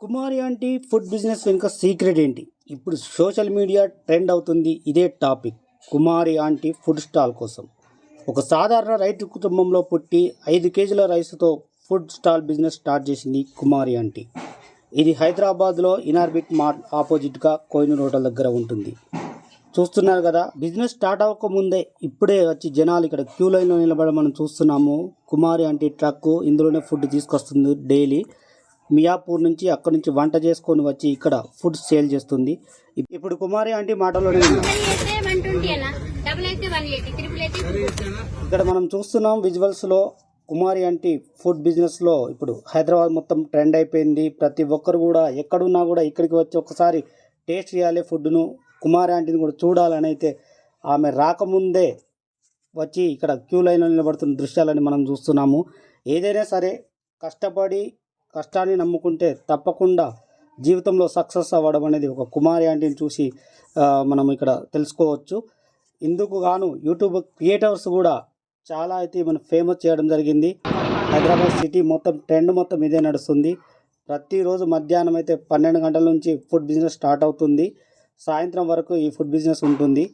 కుమారి aunty food business వెనుక secret ఏంటి? ఇప్పుడు సోషల్ మీడియా ట్రెండ్ అవుతుంది ఇదే టాపిక్. కుమారి ఆంటీ ఫుడ్ స్టాల్ కోసం ఒక సాధారణ రైతు కుటుంబంలో పుట్టి 5 కేజీల రైస్తో ఫుడ్ స్టాల్ బిజినెస్ స్టార్ట్ చేసింది కుమారి ఆంటీ. ఇది హైదరాబాద్లో ఇనార్బిక్ మార్ట్ ఆపోజిట్గా కోహినూర్ హోటల్ దగ్గర ఉంటుంది. చూస్తున్నారు కదా, బిజినెస్ స్టార్ట్ అవ్వకముందే ఇప్పుడే వచ్చి జనాలు ఇక్కడ క్యూ లైన్లో నిలబడి మనం చూస్తున్నాము. కుమారి ఆంటీ ట్రక్ ఇందులోనే ఫుడ్ తీసుకొస్తుంది. డైలీ మియాపూర్ నుంచి అక్కడి నుంచి వంట చేసుకొని వచ్చి ఇక్కడ ఫుడ్ సేల్ చేస్తుంది. ఇప్పుడు కుమారి ఆంటీ మాటలోనే ఇక్కడ మనం చూస్తున్నాం విజువల్స్లో. కుమారి ఆంటీ ఫుడ్ బిజినెస్లో ఇప్పుడు హైదరాబాద్ మొత్తం ట్రెండ్ అయిపోయింది. ప్రతి ఒక్కరు కూడా ఎక్కడున్నా కూడా ఇక్కడికి వచ్చి ఒకసారి టేస్ట్ చేయాలి ఫుడ్ను, కుమారి ఆంటీని కూడా చూడాలని అయితే ఆమె రాకముందే వచ్చి ఇక్కడ క్యూ లైన్లో నిలబడుతున్న దృశ్యాలని మనం చూస్తున్నాము. ఏదైనా సరే కష్టపడి కష్టాన్ని నమ్ముకుంటే తప్పకుండా జీవితంలో సక్సెస్ అవ్వడం అనేది ఒక కుమారి ఆంటీని చూసి మనం ఇక్కడ తెలుసుకోవచ్చు. ఇందుకు గాను యూట్యూబ్ క్రియేటర్స్ కూడా చాలా అయితే మనం ఫేమస్ చేయడం జరిగింది. హైదరాబాద్ సిటీ మొత్తం ట్రెండ్ మొత్తం ఇదే నడుస్తుంది. ప్రతిరోజు మధ్యాహ్నం అయితే 12 గంటల నుంచి ఫుడ్ బిజినెస్ స్టార్ట్ అవుతుంది. సాయంత్రం వరకు ఈ ఫుడ్ బిజినెస్ ఉంటుంది.